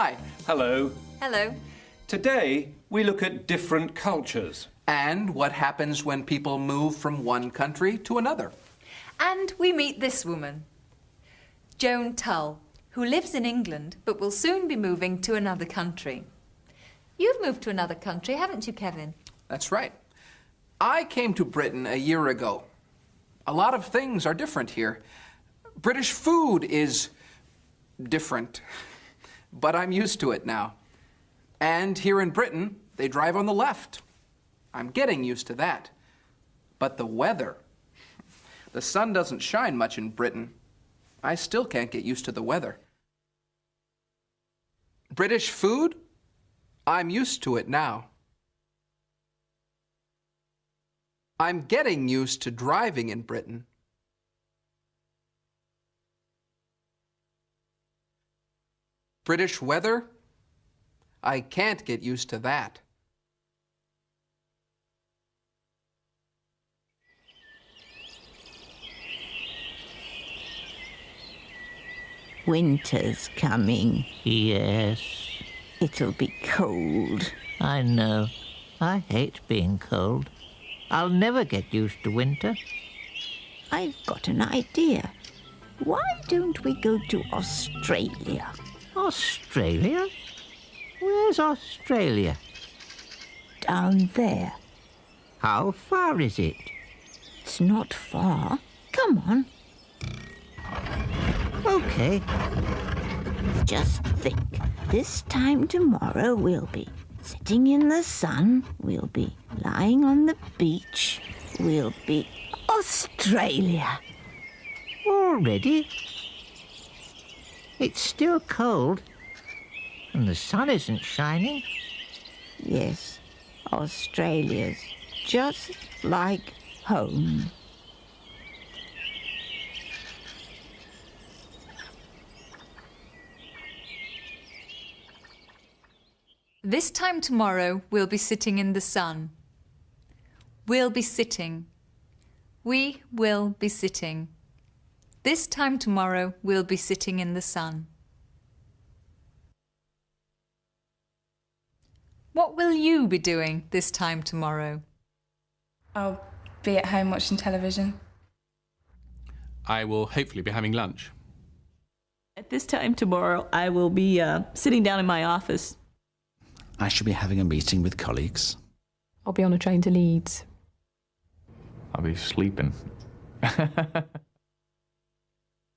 Hi. Hello. Hello. Today, we look at different cultures. And what happens when people move from one country to another. And we meet this woman, Joan Tull, who lives in England but will soon be moving to another country. You've moved to another country, haven't you, Kevin? That's right. I came to Britain a year ago. A lot of things are different here. British food is different, but I'm used to it now. And here in Britain, they drive on the left. I'm getting used to that. But the weather. The sun doesn't shine much in Britain. I still can't get used to the weather. British food? I'm used to it now. I'm getting used to driving in Britain. British weather? I can't get used to that. Winter's coming. Yes, It'll be cold. I know. I hate being cold. I'll never get used to winter. I've got an idea. Why don't we go to Australia? Australia? Where's Australia? Down there. How far is it? It's not far. Come on. Okay. Just think. This time tomorrow we'll be sitting in the sun. We'll be lying on the beach. We'll be Australia. Already? It's still cold. And the sun isn't shining. Yes, Australia's just like home. This time tomorrow, we'll be sitting in the sun. We'll be sitting. We will be sitting. This time tomorrow, we'll be sitting in the sun. What will you be doing this time tomorrow? I'll be at home watching television. I will hopefully be having lunch. At this time tomorrow, I will be sitting down in my office. I shall be having a meeting with colleagues. I'll be on a train to Leeds. I'll be sleeping.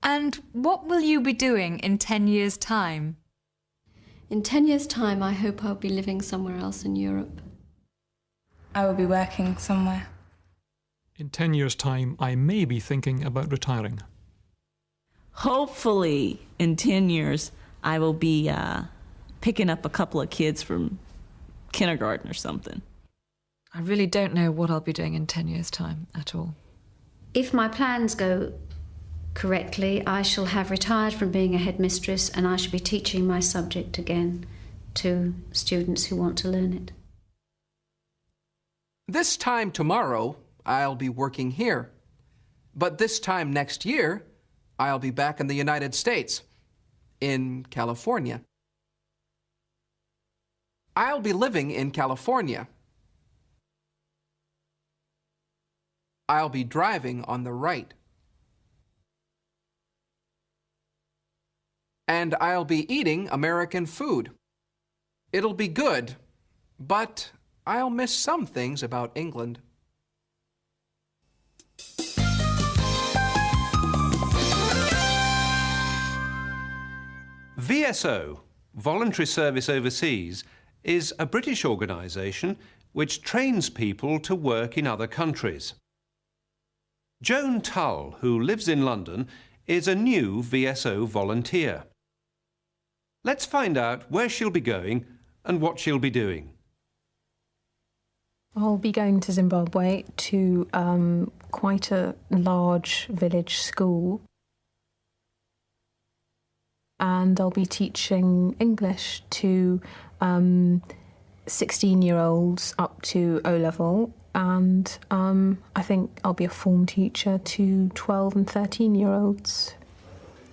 And what will you be doing in 10 years' time? In 10 years' time, I hope I'll be living somewhere else in Europe. I will be working somewhere. In 10 years' time, I may be thinking about retiring. Hopefully, in 10 years, I will be picking up a couple of kids from kindergarten or something. I really don't know what I'll be doing in 10 years' time at all. If my plans go correctly, I shall have retired from being a headmistress and I shall be teaching my subject again to students who want to learn it. This time tomorrow, I'll be working here. But this time next year, I'll be back in the United States, in California. I'll be living in California. I'll be driving on the right. And I'll be eating American food. It'll be good, but I'll miss some things about England. VSO, Voluntary Service Overseas, is a British organisation which trains people to work in other countries. Joan Tull, who lives in London, is a new VSO volunteer. Let's find out where she'll be going and what she'll be doing. I'll be going to Zimbabwe to quite a large village school. And I'll be teaching English to 16-year-olds up to O-level. And I think I'll be a form teacher to 12 and 13-year-olds.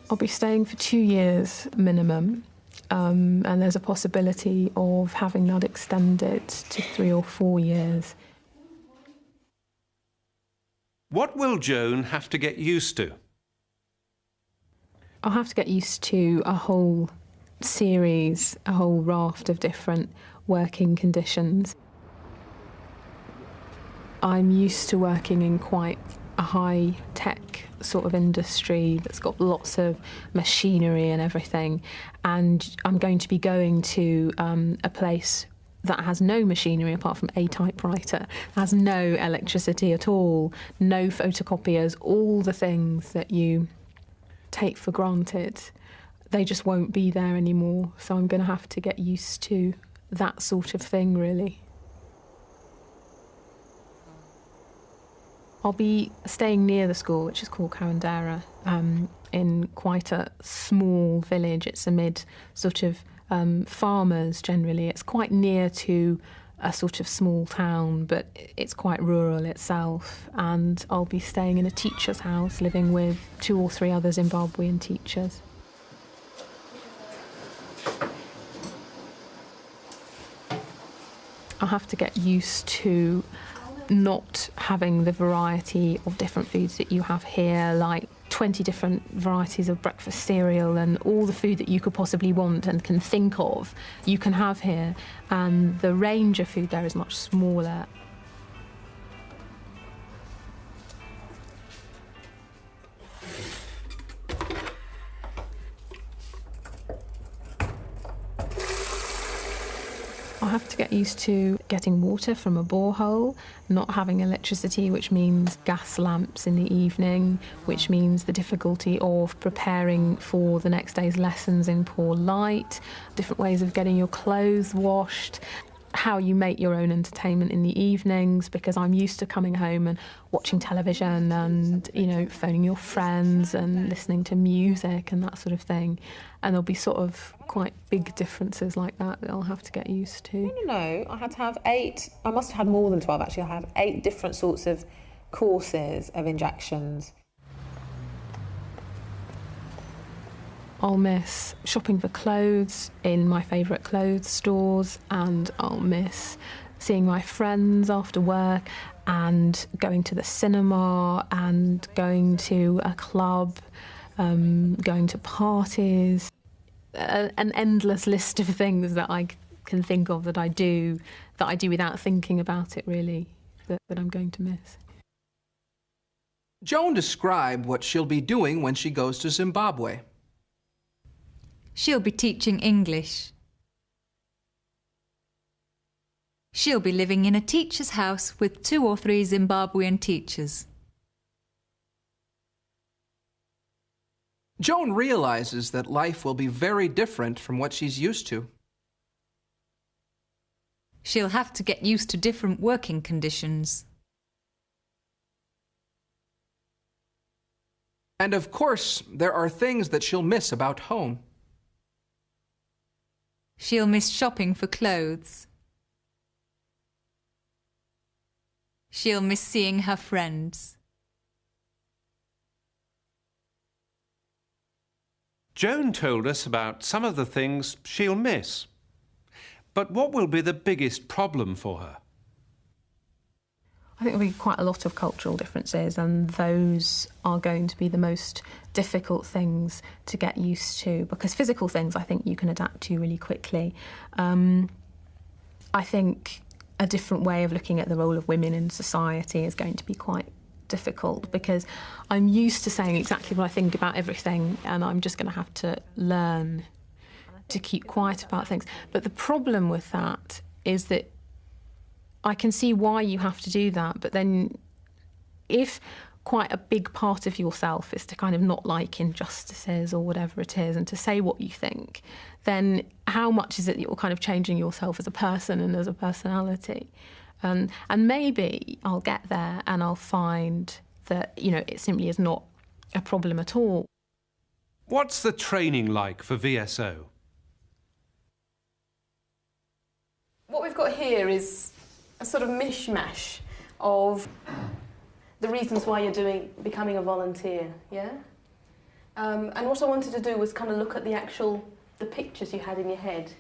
I'll be staying for 2 years minimum. and there's a possibility of having that extended to 3 or 4 years. What will Joan have to get used to? I'll have to get used to a whole series, a whole raft of different working conditions. I'm used to working in quite a high-tech sort of industry that's got lots of machinery and everything, and I'm going to be going to a place that has no machinery apart from a typewriter, has no electricity at all, no photocopiers, all the things that you take for granted, they just won't be there anymore. So I'm going to have to get used to that sort of thing, really. I'll be staying near the school, which is called Cowandera, in quite a small village. It's amid sort of farmers generally. It's quite near to a sort of small town, but it's quite rural itself. And I'll be staying in a teacher's house, living with 2 or 3 other Zimbabwean teachers. I'll have to get used to not having the variety of different foods that you have here, like 20 different varieties of breakfast cereal and all the food that you could possibly want and can think of, you can have here. And the range of food there is much smaller. I have to get used to getting water from a borehole, not having electricity, which means gas lamps in the evening, which means the difficulty of preparing for the next day's lessons in poor light, different ways of getting your clothes washed, how you make your own entertainment in the evenings, because I'm used to coming home and watching television and, you know, phoning your friends and listening to music and that sort of thing. And there'll be sort of quite big differences like that I'll have to get used to. No, I had to have 8, I must have had more than 12 actually. I had 8 different sorts of courses of injections. I'll miss shopping for clothes in my favourite clothes stores, and I'll miss seeing my friends after work and going to the cinema and going to a club, going to parties, an endless list of things that I can think of that I do without thinking about it really, that I'm going to miss. Joan described what she'll be doing when she goes to Zimbabwe. She'll be teaching English. She'll be living in a teacher's house with 2 or 3 Zimbabwean teachers. Joan realizes that life will be very different from what she's used to. She'll have to get used to different working conditions. And of course, there are things that she'll miss about home. She'll miss shopping for clothes. She'll miss seeing her friends. Joan told us about some of the things she'll miss. But what will be the biggest problem for her? I think there'll be quite a lot of cultural differences, and those are going to be the most difficult things to get used to, because physical things I think you can adapt to really quickly. I think a different way of looking at the role of women in society is going to be quite difficult, because I'm used to saying exactly what I think about everything, and I'm just going to have to learn to keep quiet about things. But the problem with that is that I can see why you have to do that, but then if quite a big part of yourself is to kind of not like injustices or whatever it is and to say what you think, then how much is it that you're kind of changing yourself as a person and as a personality? And maybe I'll get there and I'll find that, you know, it simply is not a problem at all. What's the training like for VSO? What we've got here is a sort of mishmash of the reasons why you're becoming a volunteer, yeah? And what I wanted to do was kind of look at the actual the pictures you had in your head,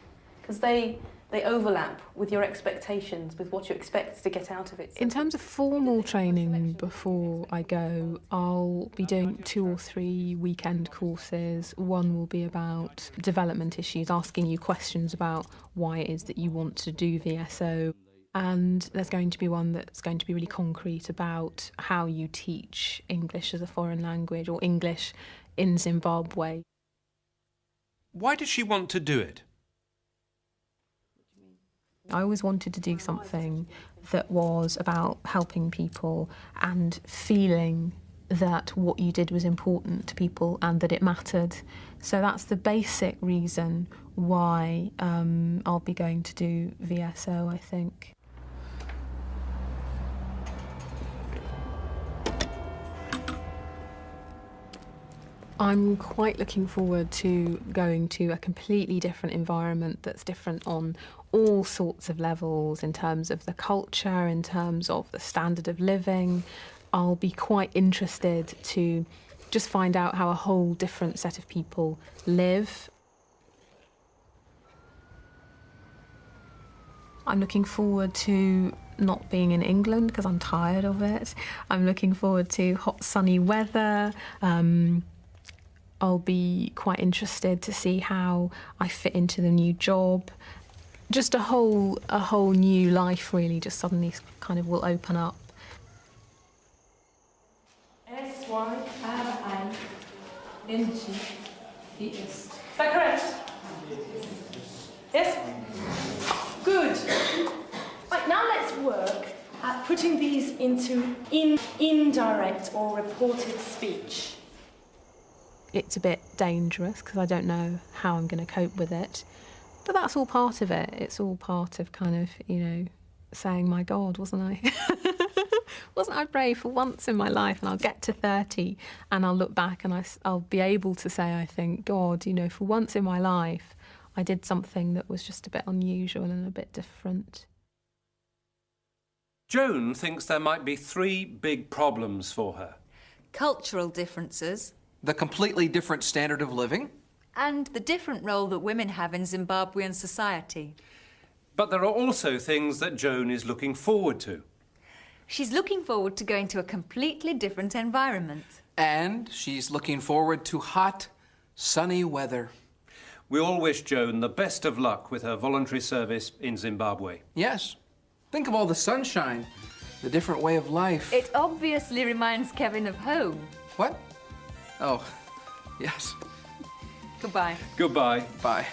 because they overlap with your expectations, with what you expect to get out of it. In terms of formal training before I go, I'll be doing 2 or 3 weekend courses. One will be about development issues, asking you questions about why it is that you want to do VSO. And there's going to be one that's going to be really concrete about how you teach English as a foreign language, or English in Zimbabwe. Why does she want to do it? I always wanted to do something that was about helping people and feeling that what you did was important to people and that it mattered. So that's the basic reason why I'll be going to do VSO, I think. I'm quite looking forward to going to a completely different environment that's different on all sorts of levels, in terms of the culture, in terms of the standard of living. I'll be quite interested to just find out how a whole different set of people live. I'm looking forward to not being in England because I'm tired of it. I'm looking forward to hot, sunny weather. I'll be quite interested to see how I fit into the new job. Just a whole new life, really, just suddenly kind of will open up. S-Y-R-I-N-G-E-S. Is that correct? Yes? Good. Right, now let's work at putting these into indirect or reported speech. It's a bit dangerous because I don't know how I'm going to cope with it. But that's all part of it. It's all part of kind of, saying, my God, wasn't I? Wasn't I brave for once in my life? And I'll get to 30 and I'll look back and I'll be able to say, I think, God, for once in my life, I did something that was just a bit unusual and a bit different. Joan thinks there might be 3 big problems for her. Cultural differences. The completely different standard of living. And the different role that women have in Zimbabwean society. But there are also things that Joan is looking forward to. She's looking forward to going to a completely different environment. And she's looking forward to hot, sunny weather. We all wish Joan the best of luck with her voluntary service in Zimbabwe. Yes. Think of all the sunshine, the different way of life. It obviously reminds Kevin of home. What? Oh, yes. Goodbye. Goodbye. Bye.